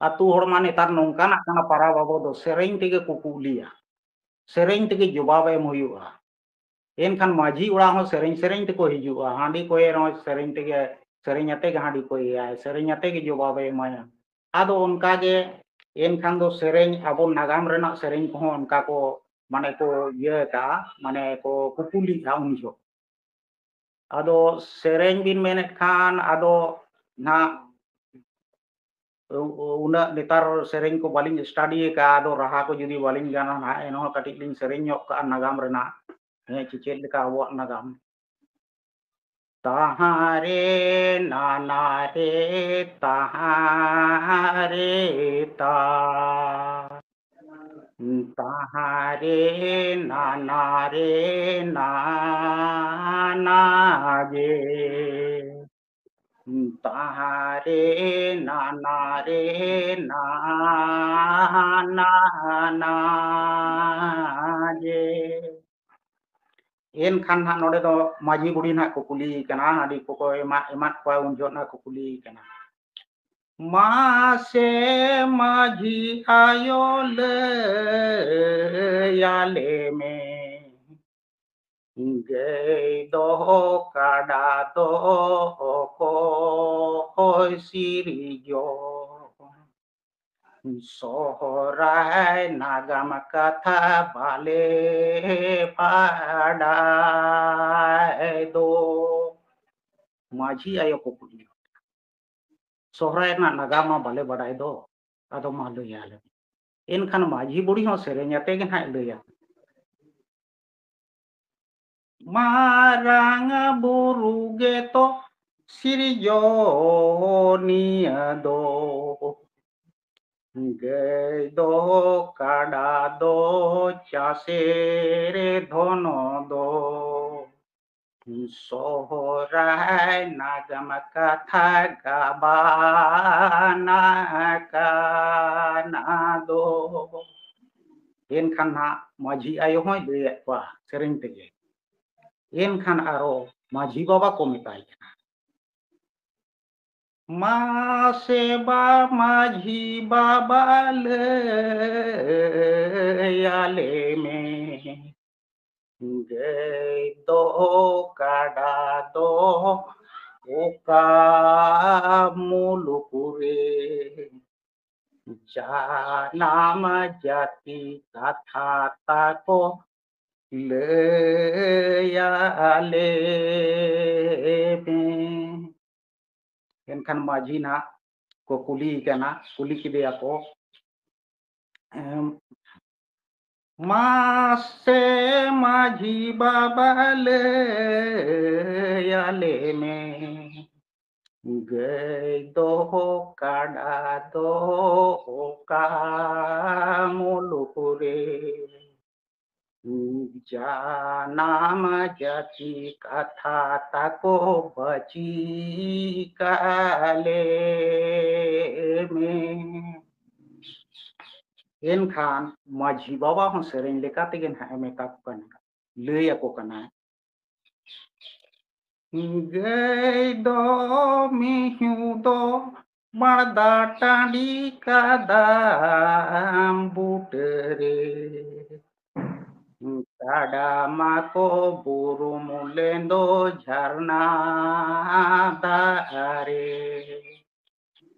ᱟᱛᱳ ᱦᱚᱲ ᱢᱟ ᱱᱮᱛᱟᱨ ᱱᱚᱝᱠᱟᱱᱟᱜ ᱠᱟᱱᱟ ᱯᱟᱨᱟ ᱵᱟᱵᱚ ᱫᱚ ᱥᱮᱨᱮᱧ ᱛᱮᱜᱮ ᱠᱚ ᱠᱩᱞᱤᱭᱟ ᱥᱮᱨᱮᱧ ᱛᱮᱜᱮ ᱡᱚᱵᱟᱵ ᱮᱢ ᱦᱩᱭᱩᱜᱼᱟ ᱮᱱᱠᱷᱟन ᱢᱟᱹᱡᱷᱤ ᱚᱲᱟᱜ ᱦᱚᱸ ᱥᱮᱨᱮᱧ ᱥᱮᱨᱮᱧ ᱛᱮᱠᱚ ᱦᱤᱡᱩᱜᱼᱟ ᱦᱟᱺᱰᱤ ᱠᱚᱭᱮ ᱨᱮᱦᱚᱸ ᱥᱮᱨᱮᱧ ᱛᱮᱜᱮ ᱥᱮᱨᱮᱧ ᱟᱛᱮ ᱜᱮ ᱦᱟᱺᱰᱤ ᱠᱚᱭᱮᱭᱟᱭ ᱥᱮᱨᱮᱧ ᱟᱛᱮ ᱜᱮ ᱡᱚᱵᱟᱵᱮ ᱮᱢᱟᱭᱟ ᱟᱫᱚ ᱚᱱᱠᱟᱜᱮ ᱮᱱᱠᱷᱟन ᱫᱚ ᱥᱮᱨᱮᱧ ᱟᱵᱚ ᱱᱟᱜᱟᱢ ᱨᱮᱱᱟᱜ ᱥᱮᱨᱮᱧ ᱠᱚᱦᱚᱸ ᱚᱱᱠᱟ ᱠᱚ ᱢᱟᱱᱮ ᱠᱚ ᱤᱭᱟᱹ ᱠᱟᱜᱼᱟ ᱢᱟᱱᱮ ᱠᱚ ᱠᱩᱯᱩᱞᱤᱜᱼᱟ ᱩᱱ ᱡᱚᱦᱚᱜ ᱟᱫᱚ ᱥᱮᱨᱮᱧ ᱵᱤᱱ ᱢᱮᱱᱮᱫ ᱠᱷᱟᱱ ᱟᱫᱚ ᱱᱟᱜ ᱩᱱᱟᱹᱜ ᱱᱮᱛᱟᱨ ᱥᱮᱨᱮᱧ ᱠᱚ ᱵᱟᱹᱞᱤᱧ ᱥᱴᱟᱰᱤ ᱟᱠᱟᱫᱼᱟ ᱟᱫᱚ ᱨᱟᱦᱟ ᱠᱚ ᱡᱩᱫᱤ ᱵᱟᱹᱞᱤᱧ ᱜᱟᱱᱟ ᱱᱟᱦᱟᱜ ᱮᱱᱦᱚᱸ ᱠᱟᱹᱴᱤᱡ ᱞᱤᱧ ᱥᱮᱨᱮᱧ ᱧᱚᱜ ᱠᱟᱜᱼᱟ ᱱᱟᱜᱟᱢ ᱨᱮᱱᱟᱜ ᱦᱮᱸ ᱪᱮᱫ ᱞᱮᱠᱟ ᱟᱵᱚᱣᱟᱜ ᱱᱟᱜᱟᱢ ताहारे नाना रे ताहारे ता ताहारे नाना रे नाना जे ताहारे नाना रे नाना ना जे एनखान हां नोडे दो माझी बुढ़ी ना को कुली कना हाडी को एमा को उन जो ना को कुली कना मासे माझी आयो ले याले में गई दो काडा दो को सिरी जो सोहराय नागम कथा बाले पाडाय दो माझी आयो को कुली सोहराय ना नागाम बाले बड़ाय दो आदो मा लैयाले एनखान माझी बुढ़ी हो सेरेंयाते गे हाय लैया मारांग बुरु गे तो सिरजोनिया दो गई दो काडा दो चासे रे धनो दो सोहराय नागम कथा गाबाना काना दो एनखान ना माझी आयो होय लैया को सेरेंग तेगे एनखान आरो माझी बाबा को मेताय कना मासेबा माझी बाबा लैयाले में गई दो काडा दो ओका मुलुकुरे नाम जाति कथा ताको लैयाले में एनखान माझी ना को कुली कना कुली किदेया को मासे माझी बाबा लैयाले में गई दो काडा दो का मुलुकुरे नाम जाति कथा ताको बची काले में एनखान माझी बाबा हो सेरेंग लेका तेगे ना मेता को कना लैया को कना गई दो मिहू दो मर्दा टांडी का दाम बूटरे काडा माको बुरु मुलेंदो झरना दारे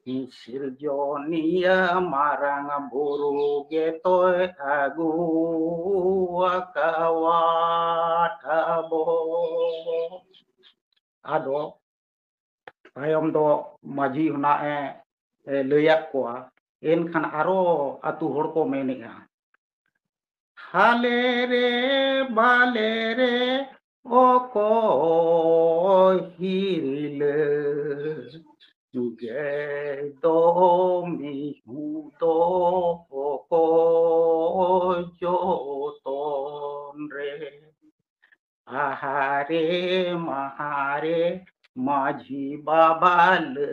सिरजोनिया मारंग बुरु गेतो आगु akawathabo ado tayom do माझी होना लैया को एनखान आरो आतु हर को मेनेगा हाले रे बाले रे Oko hirile ge do mi hu do oko joton re ahare mahare माझी बाबा ले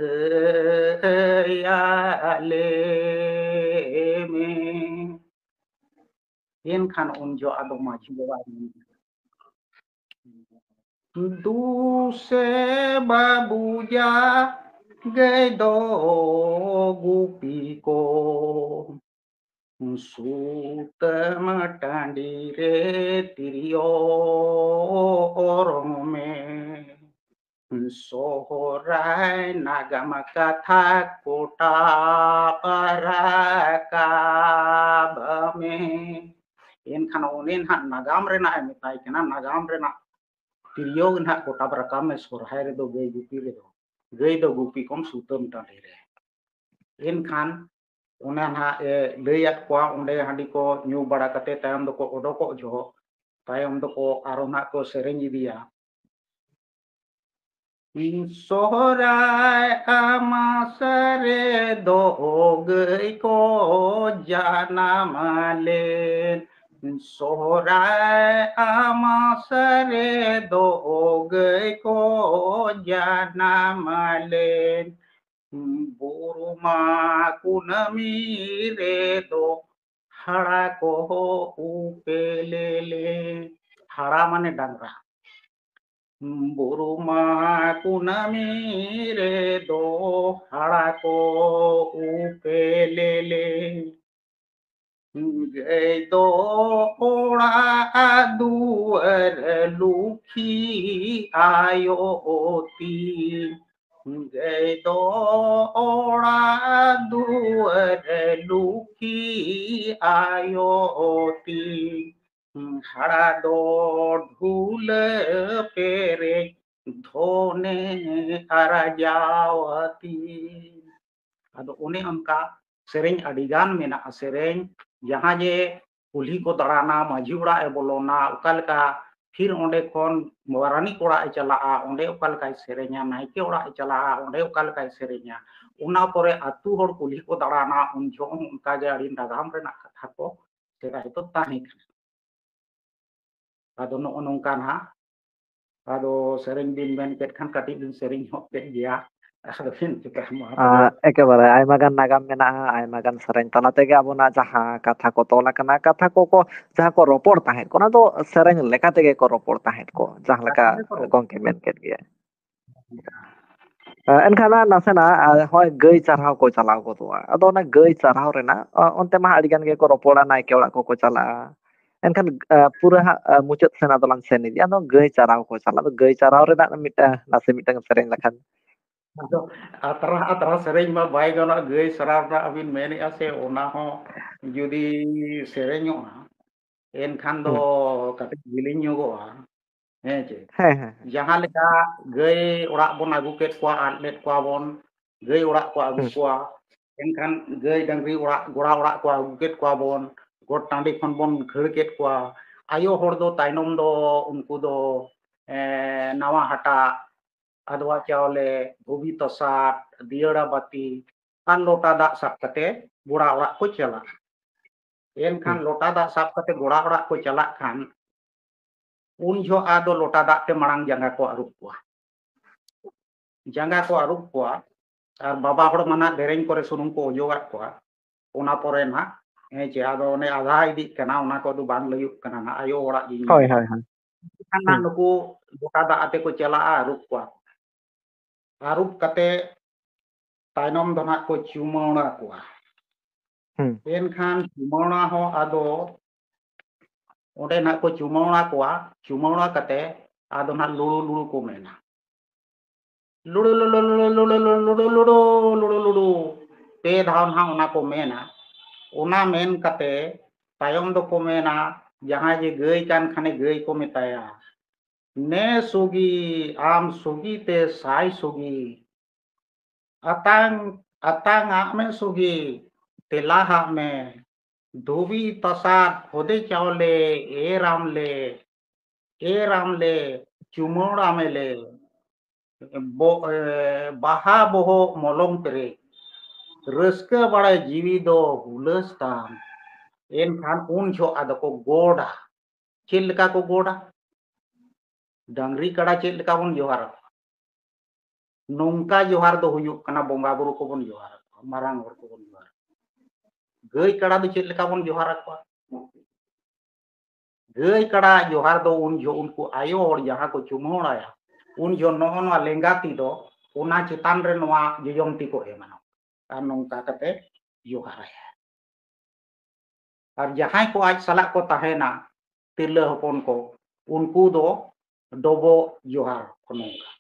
में इन खान उन जो आदो माझी बाबा दूसे बाबूजा गए दो गुपी को सूतम टांडी रे तिरियो ओरंग में सोहराय नागम कथा कोटा पराकाब में एनखान उन्हें नागाम रे ना मिताई केना नागाम रे ना तिरियो ना कोटा पराकाब में सोहराय रे दो गई गुपी रे दो गई दो गुपी कम सूतम टांडी रे एनखान उन्हें ना लैयात को उंडे हांडी को न्यू बड़ा कते तायम दो को ओडोको जो तायम दो को आरो ना को सेरेंज दिया सोहराय अमासरे दो गई को जाना मालेन सोहराय अमासरे दो गई को जाना मालेन बुरुमा कुनमी रे दो हड़ा को उपेलेले हड़ा माने डांगरा बुरुमा कुनमी रे दो हड़ा को उपेलेले गए दो ओड़ा दुअर लुखी आयोती गए दो ओड़ा दुअर लुखी आयोती हड़ा दो ढूल पेरे धोने अरजावती अदो उन्हें उनका सेरेंज अडिगान मेना सेरेंज जहाँ जे कुल्ही को दड़ाना माझी उड़ा ए बोलोना उकालका फिर ओंडे कोन मोरानी कोड़ा ए चला ओंडे उकालका सेरेंजा नाइके उड़ा ए चला ओंडे उकालका सेरेंजा उना परे अतु होड़ कुल्ही को दड़ाना उन जो उनका जे अड़ी नागाम रेना कथा को सेरा तो ताही अदो नो नोंका ना अदो सेरेंज दिन मेन केट खान काटी दिन सेरेंज हो के गया अदो फिन चुका मा एकेबारे आयमा गान नागाम मेनागा आयमा गान सेरेंज तला तेगे आबोना जहां कथा को तोल आकना कथा को जहां को रोपड़ ताहें कोना दो सेरेंज लेका तेगे को रोपड़ ताहें को जहां लेका गोंके मेन केट गया एनखाना नासेना होय गई चढ़ाव को चलाव को तो अदो ना गई चढ़ाव रेना ओनते मा आड़ी गान गे को रोपड़ा नायके ओड़ा को चला एनखान पूरा मुचाद सेना दोलां सेन इदी अदो गई चढ़ाव को चला तो गई चढ़ाव रेना मिटा नासे मिटा सेरेंज लखान अदो अतरा अतरा सेरेंज मा बाय गना गई सरावना अबिन मेने आसे ओना हो जुदी सेरेंजो एनखान दो कते गिलिं ᱧᱚᱜᱚᱜᱼᱟ ᱦᱮᱸ ᱪᱮ ᱡᱟᱦᱟᱸ ᱞᱮᱠᱟ ᱜᱟᱹᱭ ᱚᱲᱟᱜ ᱵᱚᱱ ᱟᱹᱜᱩ ᱠᱮᱫ ᱠᱚᱣᱟ ᱟᱫ ᱞᱮᱫ ᱠᱚᱣᱟ ᱵᱚᱱ ᱜᱟᱹᱭ ᱚᱲᱟᱜ ᱠᱚ ᱟᱹᱜᱩ ᱠᱚᱣᱟ एनखान गई डांगरी गोड़ा ओड़ा को आगू केट कोआ बोन गोट टांडी खन बोन घर केट कोआ आयो होड़ दो ताइनम दो उनको दो नावा हटा अदवा चावले धोबी तसाट दियड़ा बाती आन लोटा दाग साब कते गोड़ा ओड़ा को चला एनखान लोटा दाग साब कते गोड़ा ओड़ा को चला खान उन जो आदो लोटा दाग ते मांग जंगा को अरुप कोआ और बाबा हड़ मना देरें करे सुनुम को ओजोगा कोआ ओना परे ना हे जे आदो ने आधा इदी कना ओना को दो बांग लयुक कना ना आयो ओड़ा गी होय होय होय खाना नुकु गोटा दा आते को चला आरुप कोआ आरुप कते ताइनम दना को चुमौना कोआ एनखान चुमौना हो आदो ओडे ना को चुमौना कते आदो ना लुड़ू लुड़ू को मेना लुड़ू लुड़ू लुड़ू लुड़ू लुड़ू लुड़ू लुड़ू लुड़ू पे धाव ना ओना को मेना ओना मेन कते तायम दो को मेना जहां जे गई कान खाने गई को मेताया ने सुगी आम सुगी ते साई सुगी अतांग अतांग आमे सुगी तेलाहा में धोबी तसा खोदे चावले ए रामले एराम ले चुमोड़ा में ले बाहा बोहो मलम पेरे रस्का बड़ा जीवी दो हुलस ताम एनखान उन जो आदो को गोड़ा चिल्का को गोड़ा डांगरी कड़ा चिल्का बन जोहार नौका जोहार दो हुयुक कना बोंगा बुरु को बन जोहार मारांग हर को बन जोहार गई कड़ा दो चिल्का बन जोहार को गई कड़ा जोहार दो उन जो उनको आयो और जहां को चुमोड़ाया उन जो नोहनवा लेंगाती दो उना चितान रे नोआ जोजमती को एमानो और नौका कते जोहार और जहां को आज सलाह को तहेना तिरला हपन को उनको दो डोबो जोहार को नौका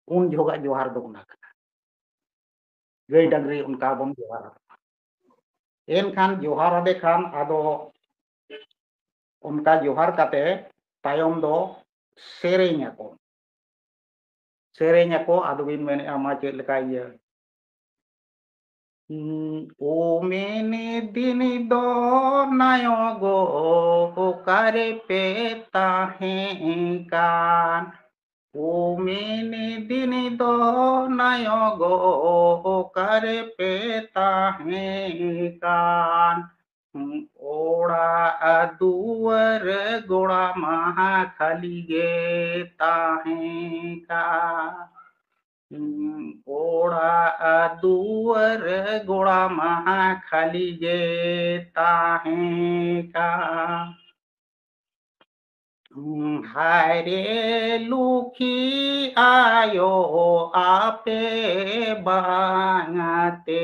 उन जोगा जोहार दो उना गई डंगरी उनका बन जोहार एनखान जोहार आदे खान आदो उनका जोहार काते तायम दो सेरेኛ को आदो बिन मेने आमा चेक लेका इया ओ मेने दिन दो नायो गो ओकारे पे ताहें कान ओ मेने दिन दो नायो गो ओकारे पे ताहें कान ओड़ा दुवर गोड़ा महा खाली गे ताहें का ओड़ा दुवर गोड़ा महा खाली गे ताहें का हायरे लुखी आयो आपे बांगाते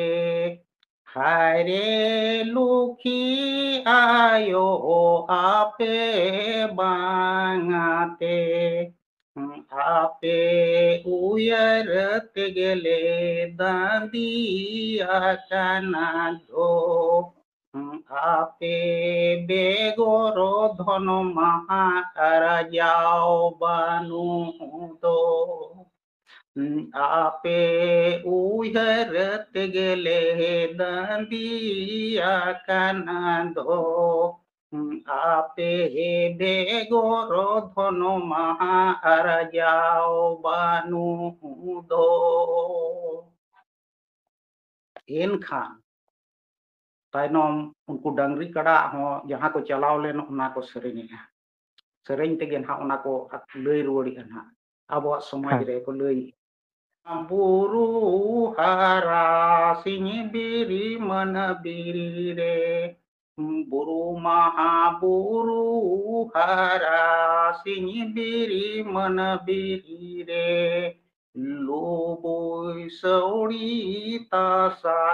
हायरे लुखी आयो आपे बांगाते आपे उयर तेगले दांदिया काना दो आपे बेगोरो धन महाराजाओ बानु दो आपे उयर तेगले दांदिया काना दो आपे बेगोरो धन महाराजाओ बानु दो एनखान तायनम उनको डांगरी कड़ा हो जहाँ को चलाव लेन उना को सेरेंगा सेरेंग तेगे ना उना को लई रुवड़ी ना अब समाज रे को लई बुरु हारा सिंह बिरी मन बिरी रे बुरु महाबुरु हारा सिंह बिरी मन बिरी रे लोबोई सौड़ी तासा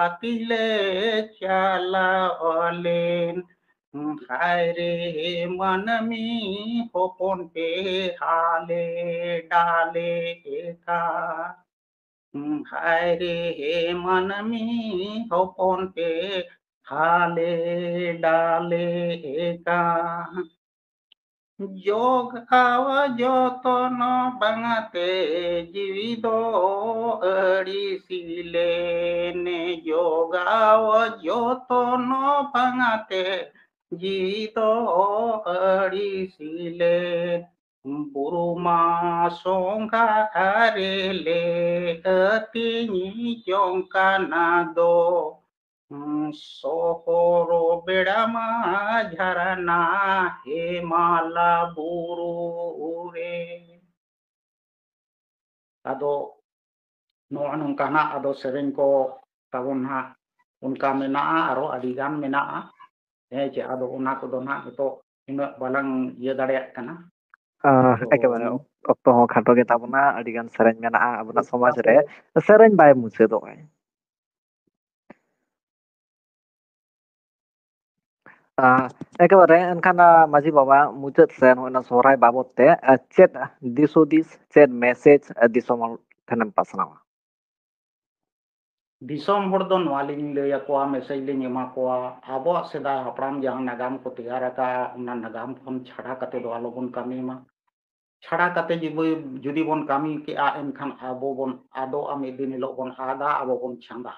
अतिले चाला ओलेन हाय रे मनमी होपन पे हाले डाले का हाय रे मनमी होपन पे हाले डाले का जोग आव जतन बांगाते जीवी दो अड़ीसिले ने जोग आव जतन बांगाते जीवी दो अड़ीसिले बुरुमा सोंगा आरेले अतिनी जोंकाना दो सोहरो बेड़ामा झरना हेमाला बुरु रे आदो नोआ नोंकाना आदो सेरेंग को ताबोन हा उनका मेना आरो अडिगान मेना हे चे आदो उना को दो ना तो इन बालांग ये दाड़े कना एकेबारे अक्तो हो खाटो गे ताबना अडिगान सेरेंग मेना आबना समाज रे सेरेंग बाय मुचेदोय एकेबारे एनखान माजी बाबा मुचाद सेन होना सोहराय बाबत ते चेत दिसोदिस चेत मेसेज दिसोम थेनम पासनावा दिसोम हर दो नवालिंग ले याकोआ मेसेज ले एमा कोआ आबो सेदा हपराम जहां नगाम को तैयार का उना नगाम खन छाड़ा कते दो आलो बन कामी मा छाड़ा कते जुदी बन कामी के आ एनखान आबो बन आदो आमी दिन लो बन आदा आबो बन छांदा